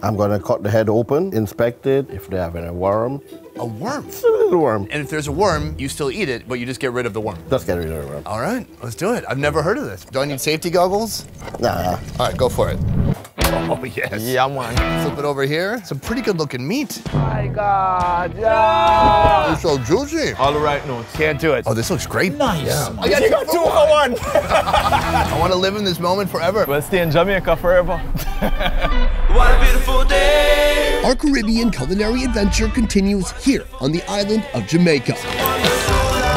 I'm gonna cut the head open, inspect it, if they have any worm. A worm? It's a little worm. And if there's a worm, you still eat it, but you just get rid of the worm. Just get rid of the worm. All right, let's do it. I've never heard of this. Do I need safety goggles? Nah. All right, go for it. Oh, yes. Yeah, man. Flip it over here. Some pretty good looking meat. My God, yeah. It's so juicy. All the right notes. Can't do it. Oh, this looks great. Nice. Yeah. I got 2 for 1. I want to live in this moment forever. We'll stay in Jamaica forever. What a beautiful day. Our Caribbean culinary adventure continues here on the island of Jamaica.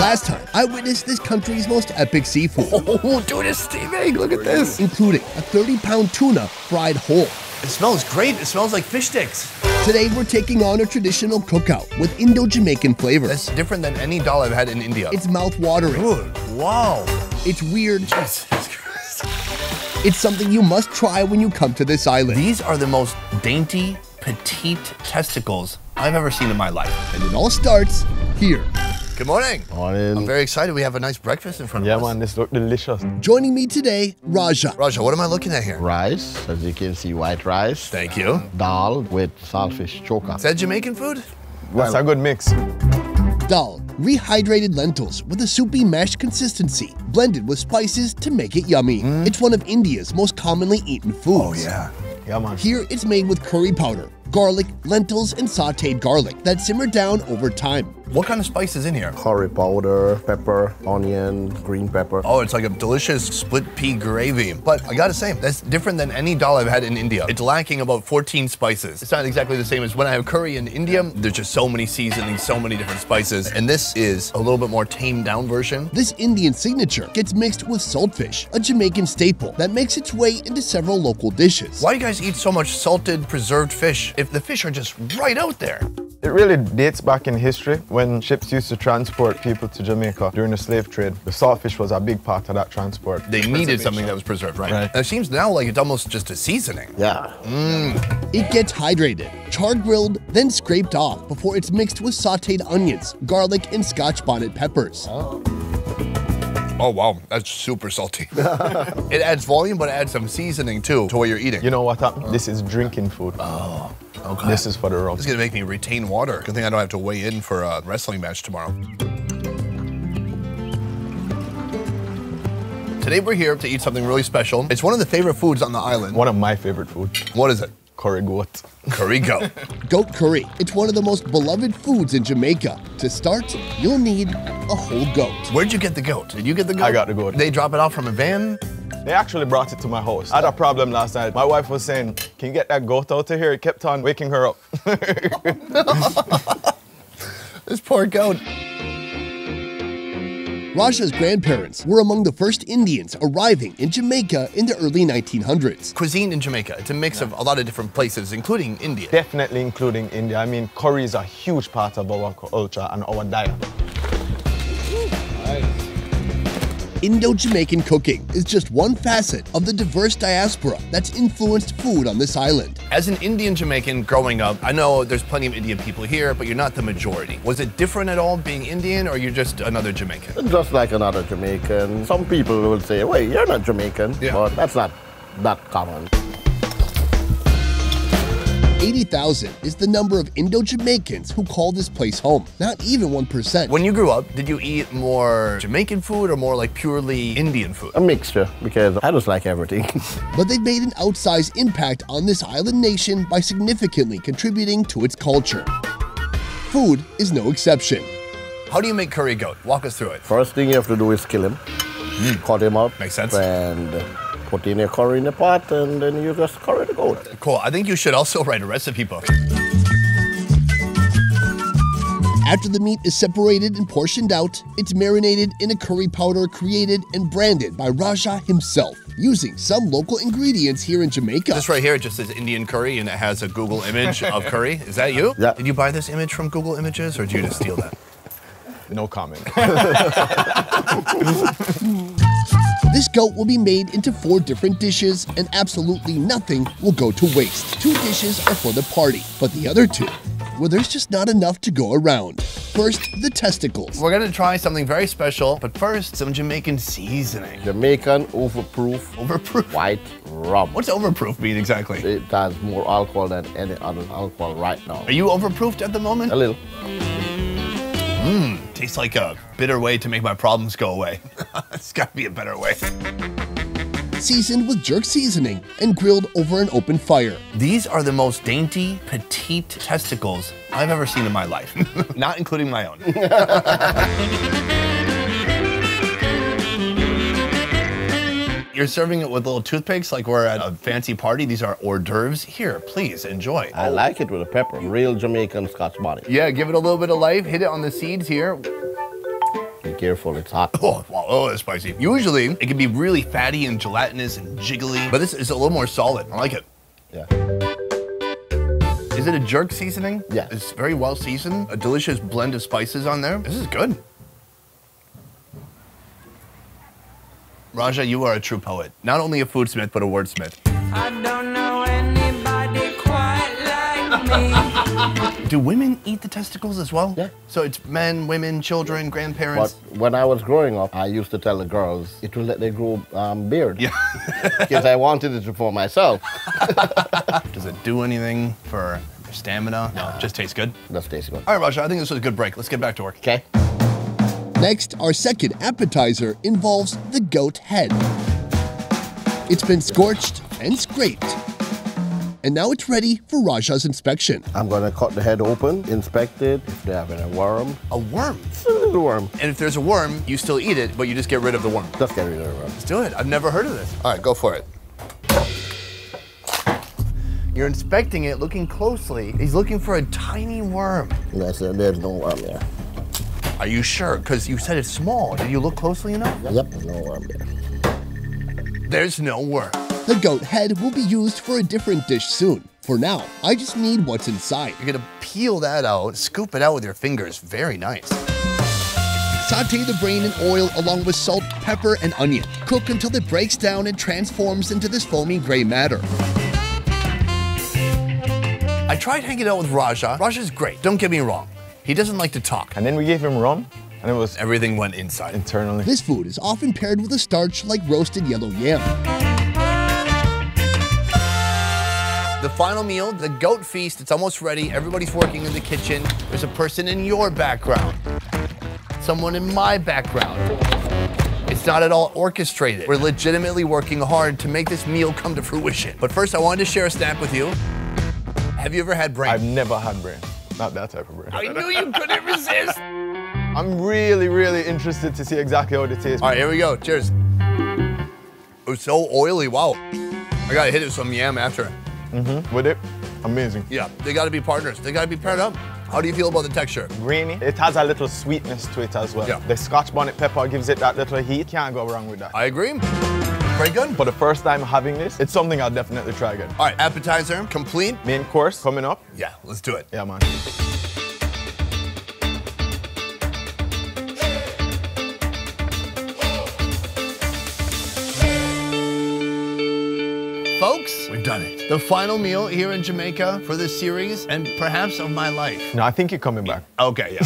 Last time, I witnessed this country's most epic seafood. Oh, dude, it's steaming. Look at this. Including a 30-pound tuna fried whole. It smells great. It smells like fish sticks. Today, we're taking on a traditional cookout with Indo-Jamaican flavors. That's different than any dal I've had in India. It's mouth-watering. Good. Wow. It's weird. Jesus Christ. It's something you must try when you come to this island. These are the most dainty, petite testicles I've ever seen in my life. And it all starts here. Good morning. Morning. I'm very excited. We have a nice breakfast in front of Yeah, us. man, this looks delicious. Joining me today, Rajah. Rajah, what am I looking at here? Rice, as you can see, white rice. Thank you. Dal with saltfish chokka. Is that Jamaican food? That's a good mix. Dal, rehydrated lentils with a soupy mash consistency, blended with spices to make it yummy. It's one of India's most commonly eaten foods. Yeah, man. Here, it's made with curry powder, garlic, lentils, and sautéed garlic that simmer down over time. What kind of spice is in here? Curry powder, pepper, onion, green pepper. Oh, it's like a delicious split pea gravy. But I gotta say, that's different than any dal I've had in India. It's lacking about 14 spices. It's not exactly the same as when I have curry in India. There's just so many seasonings, so many different spices. And this is a little bit more tamed down version. This Indian signature gets mixed with saltfish, a Jamaican staple that makes its way into several local dishes. Why do you guys eat so much salted, preserved fish if the fish are just right out there? It really dates back in history when ships used to transport people to Jamaica during the slave trade. The saltfish was a big part of that transport. They needed something that was preserved, right? Right. And it seems now like it's almost just a seasoning. Yeah. It gets hydrated, char-grilled, then scraped off before it's mixed with sautéed onions, garlic, and scotch bonnet peppers. Oh, wow, that's super salty. It adds volume, but it adds some seasoning too to what you're eating. You know what happened? This is drinking food. Oh, okay. This is for the rum. This is gonna make me retain water. Good thing I don't have to weigh in for a wrestling match tomorrow. Today we're here to eat something really special. It's one of the favorite foods on the island. One of my favorite foods. What is it? Curry goat. Curry goat. Goat curry. It's one of the most beloved foods in Jamaica. To start, you'll need a whole goat. Where'd you get the goat? Did you get the goat? I got the goat. They drop it off from a van? They actually brought it to my house. I had a problem last night. My wife was saying, can you get that goat out of here? It kept on waking her up. This poor goat. Rajah's grandparents were among the first Indians arriving in Jamaica in the early 1900s. Cuisine in Jamaica, it's a mix of a lot of different places, including India. Definitely including India. I mean, curry is a huge part of our culture and our diet. Indo-Jamaican cooking is just one facet of the diverse diaspora that's influenced food on this island. As an Indian-Jamaican growing up, I know there's plenty of Indian people here, but you're not the majority. Was it different at all being Indian, or you're just another Jamaican? Just like another Jamaican. Some people will say, wait, you're not Jamaican. Yeah. But that's not that common. 80,000 is the number of Indo-Jamaicans who call this place home. Not even 1%. When you grew up, did you eat more Jamaican food or more like purely Indian food? A mixture, because I just like everything. But they've made an outsized impact on this island nation by significantly contributing to its culture. Food is no exception. How do you make curry goat? Walk us through it. First thing you have to do is kill him. Cut him up. Makes sense. And put in your curry in the pot, and then you just curry the goat. Cool. I think you should also write a recipe book. After the meat is separated and portioned out, it's marinated in a curry powder created and branded by Rajah himself, using some local ingredients here in Jamaica. This right here, it just says Indian curry, and it has a Google image of curry. Is that you? Yeah. Did you buy this image from Google Images, or did you just steal that? No comment. This goat will be made into 4 different dishes, and absolutely nothing will go to waste. 2 dishes are for the party, but the other 2 where there's just not enough to go around. First, the testicles. We're gonna try something very special, but first, some Jamaican seasoning. Jamaican overproof Overproof? white rum. What's overproof mean exactly? It has more alcohol than any other alcohol right now. Are you overproofed at the moment? A little. Tastes like a bitter way to make my problems go away. It's gotta be a better way. Seasoned with jerk seasoning and grilled over an open fire. These are the most dainty, petite testicles I've ever seen in my life, not including my own. You're serving it with little toothpicks like we're at a fancy party. These are hors d'oeuvres. Here, please, enjoy. I like it with a pepper. Real Jamaican scotch bonnet. Yeah, give it a little bit of life. Hit it on the seeds here. Be careful, it's hot. Oh, wow, oh, it's spicy. Usually, it can be really fatty and gelatinous and jiggly, but this is a little more solid. I like it. Yeah. Is it a jerk seasoning? Yeah. It's very well seasoned. A delicious blend of spices on there. This is good. Rajah, you are a true poet. Not only a foodsmith, but a wordsmith. I don't know anybody quite like me. Do women eat the testicles as well? Yeah. So it's men, women, children, grandparents? But when I was growing up, I used to tell the girls it will let them grow beard. Yeah. Because I wanted it for myself. Does it do anything for stamina? No, it just tastes good. That tastes good. All right, Rajah, I think this was a good break. Let's get back to work. Okay. Next, our second appetizer involves the goat head. It's been scorched and scraped. And now it's ready for Rajah's inspection. I'm gonna cut the head open, inspect it, if they have any worm. A worm? It's a little worm. And if there's a worm, you still eat it, but you just get rid of the worm. Just get rid of the worm. Let's do it. I've never heard of this. All right, go for it. You're inspecting it, looking closely. He's looking for a tiny worm. Yes, there's no worm there. Are you sure? Because you said it's small. Did you look closely enough? Yep, there's no worm there. There's no worm. The goat head will be used for a different dish soon. For now, I just need what's inside. You're gonna peel that out, scoop it out with your fingers. Very nice. Saute the brain in oil along with salt, pepper, and onion. Cook until it breaks down and transforms into this foamy gray matter. I tried hanging out with Rajah. Rajah's great, don't get me wrong. He doesn't like to talk. And then we gave him rum, and it was Everything went inside. internally. This food is often paired with a starch like roasted yellow yam. The final meal, the goat feast, it's almost ready. Everybody's working in the kitchen. There's a person in your background, someone in my background. It's not at all orchestrated. We're legitimately working hard to make this meal come to fruition. But first, I wanted to share a snack with you. Have you ever had brain? I've never had brain. Not that type of brain. I knew you couldn't resist. I'm really, really interested to see exactly how it tastes. All right, here we go. Cheers. It was so oily. Wow. I gotta hit it with some yam after. With it, amazing. Yeah, they gotta be partners. They gotta be paired up. How do you feel about the texture? Grainy. It has a little sweetness to it as well. Yeah. The scotch bonnet pepper gives it that little heat. Can't go wrong with that. I agree. Very good. For the first time having this, it's something I'll definitely try again. All right, appetizer complete. Main course coming up. Yeah, let's do it. Yeah, man. Folks, we've done it. The final meal here in Jamaica for this series and perhaps of my life. No, I think you're coming back. Okay, yeah.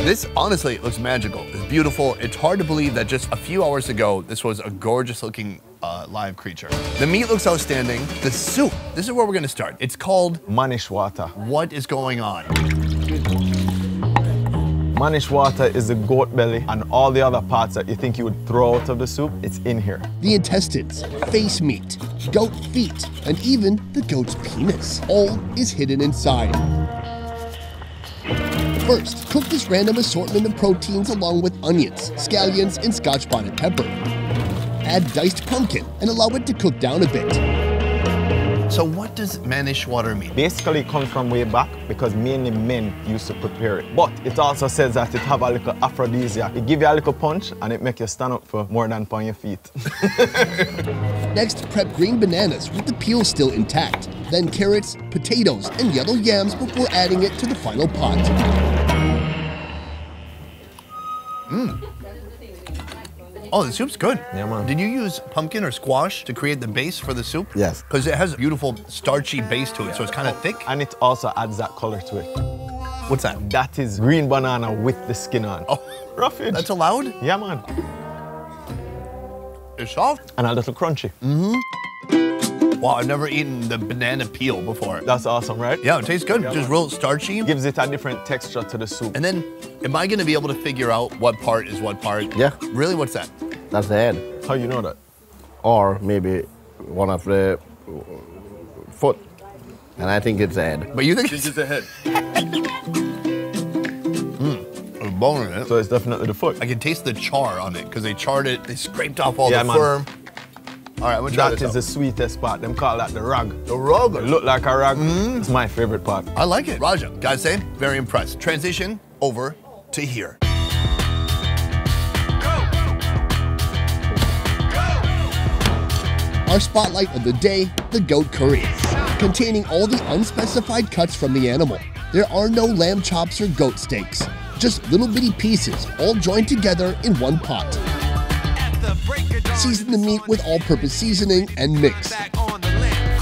This honestly looks magical. It's beautiful. It's hard to believe that just a few hours ago, this was a gorgeous looking live creature. The meat looks outstanding. The soup, this is where we're gonna start. It's called Manish water. What is Going On? Manish water is the goat belly and all the other parts that you think you would throw out of the soup, it's in here. The intestines, face meat, goat feet, and even the goat's penis. All is hidden inside. First, cook this random assortment of proteins along with onions, scallions, and scotch bonnet pepper. Add diced pumpkin and allow it to cook down a bit. So what does Manish water mean? Basically, it comes from way back because mainly men used to prepare it. But it also says that it have a little aphrodisiac. It give you a little punch and it make you stand up for more than on your feet. Next, prep green bananas with the peel still intact. Then carrots, potatoes, and yellow yams before adding it to the final pot. Oh, the soup's good. Yeah, man. Did you use pumpkin or squash to create the base for the soup? Yes. Because it has a beautiful starchy base to it, so it's kind of thick. And it also adds that color to it. What's that? That is green banana with the skin on. Oh, Roughage. that's allowed? Yeah, man. It's soft. And a little crunchy. Wow, I've never eaten the banana peel before. That's awesome, right? Yeah, it tastes good. Just real starchy. Gives it a different texture to the soup. And then, am I gonna be able to figure out what part is what part? Yeah. Really, what's that? That's the head. How you know that? Or maybe one of the foot. And I think it's the head. But you think This is the head. a bone in it? So it's definitely the foot. I can taste the char on it because they charred it. They scraped off all Yeah, the man. fur. All right, I'm gonna try That this is the out. sweetest part. Them call that the rag. The rug. It look like a rag. It's my favorite part. I like it. Rajah, gotta say, very impressed. Transition over to here. Our spotlight of the day, the goat curry, containing all the unspecified cuts from the animal. There are no lamb chops or goat steaks, just little bitty pieces all joined together in one pot. Season the meat with all-purpose seasoning and mix.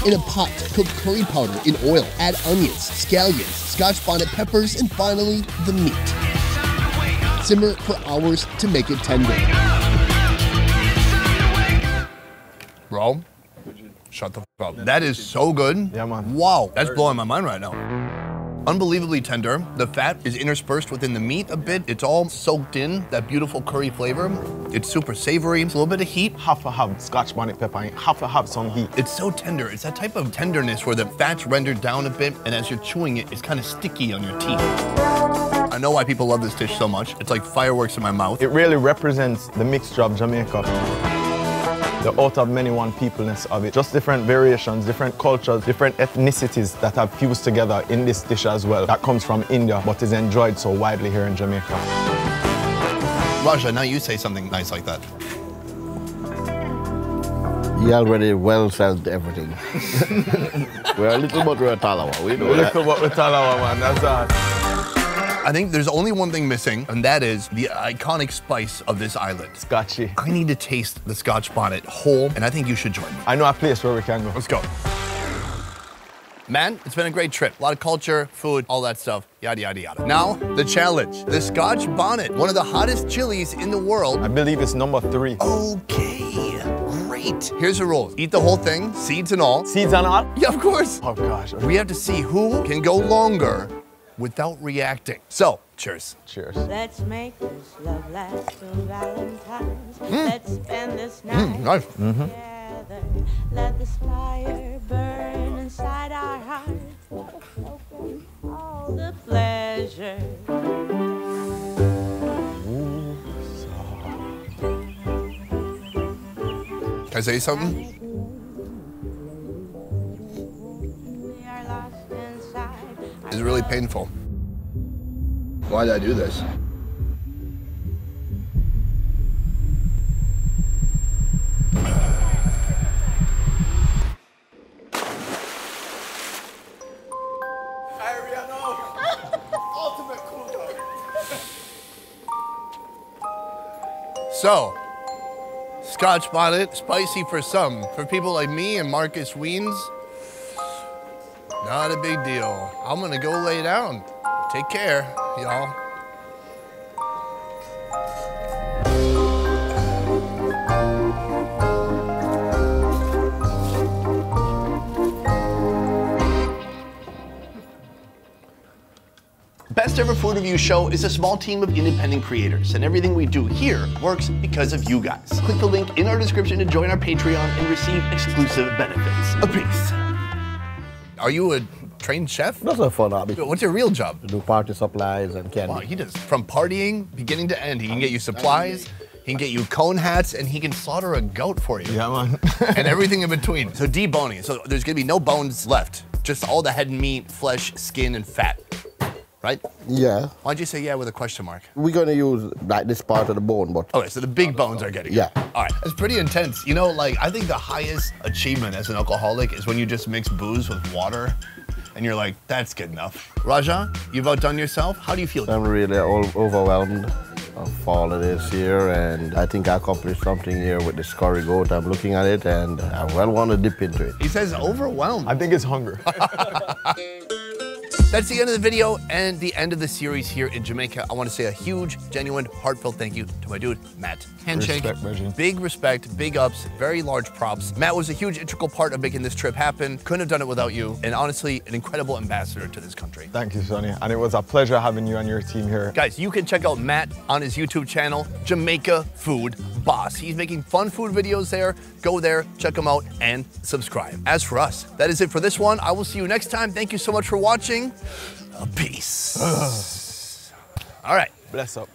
In a pot, cook curry powder in oil. Add onions, scallions, scotch bonnet peppers, and finally, the meat. Simmer for hours to make it tender. Bro, shut the f up. That is so good. Yeah, man. Wow, that's blowing my mind right now. Unbelievably tender. The fat is interspersed within the meat a bit. It's all soaked in, that beautiful curry flavor. It's super savory. It's a little bit of heat. Have to have scotch bonnet pepper and have to have some heat. It's so tender. It's that type of tenderness where the fat's rendered down a bit, and as you're chewing it, it's kind of sticky on your teeth. I know why people love this dish so much. It's like fireworks in my mouth. It really represents the mixture of Jamaica. The out of many one peopleness of it. Just different variations, different cultures, different ethnicities that have fused together in this dish as well. That comes from India, but is enjoyed so widely here in Jamaica. Rajah, now you say something nice like that. He already well said everything. We're a little bit of Talawa. We know that. Look what we tell our man, that's all. I think there's only one thing missing, and that is the iconic spice of this island. Scotchy. I need to taste the Scotch bonnet whole, and I think you should join me. I know a place where we can go. Let's go. Man, it's been a great trip. A lot of culture, food, all that stuff, yada, yada, yada. Now, the challenge. The Scotch bonnet, one of the hottest chilies in the world. I believe it's number 3. Okay, great. Here's the rules. Eat the whole thing, seeds and all. Seeds and all? Yeah, of course. Oh gosh. We have to see who can go longer without reacting. So, cheers. Cheers. Let's make this love last till Valentine's. Let's spend this night Nice. together. Let this fire burn inside our hearts. Open all the pleasure. Can I say something? We are lost inside. It's really painful. Why did I do this? So, Scotch bonnet, spicy for some. For people like me and Marcus Weens, not a big deal. I'm gonna go lay down. Take care, y'all. Best Ever Food Review Show is a small team of independent creators, and everything we do here works because of you guys. Click the link in our description to join our Patreon and receive exclusive benefits. A peace. Are you a trained chef? That's a fun hobby. What's your real job? Do party supplies and candy. Wow, he does from partying, beginning to end. He can get you supplies, he can get you cone hats, and he can slaughter a goat for you. Yeah, man. And everything in between. So deboning. So there's gonna be no bones left. Just all the head and meat, flesh, skin, and fat. Right? Yeah. Why'd you say yeah with a question mark? We're gonna use like this part of the bone, but Okay, so the big bones are getting it. Yeah. All right, that's pretty intense. You know, like, I think the highest achievement as an alcoholic is when you just mix booze with water and you're like, that's good enough. Rajah, you've outdone yourself. How do you feel? I'm really all overwhelmed. fall of this year, and I think I accomplished something here with this curry goat. I'm looking at it, and I well want to dip into it. He says overwhelmed. I think it's hunger. That's the end of the video and the end of the series here in Jamaica. I want to say a huge, genuine, heartfelt thank you to my dude, Matt. Handshake, Respect, Rajah. big respect, big ups, very large props. Matt was a huge integral part of making this trip happen. Couldn't have done it without you. And honestly, an incredible ambassador to this country. Thank you, Sonny. And it was a pleasure having you and your team here. Guys, you can check out Matt on his YouTube channel, Jamaica Food Boss. He's making fun food videos there. Go there, check him out, and subscribe. As for us, that is it for this one. I will see you next time. Thank you so much for watching. Peace. All right. Bless up.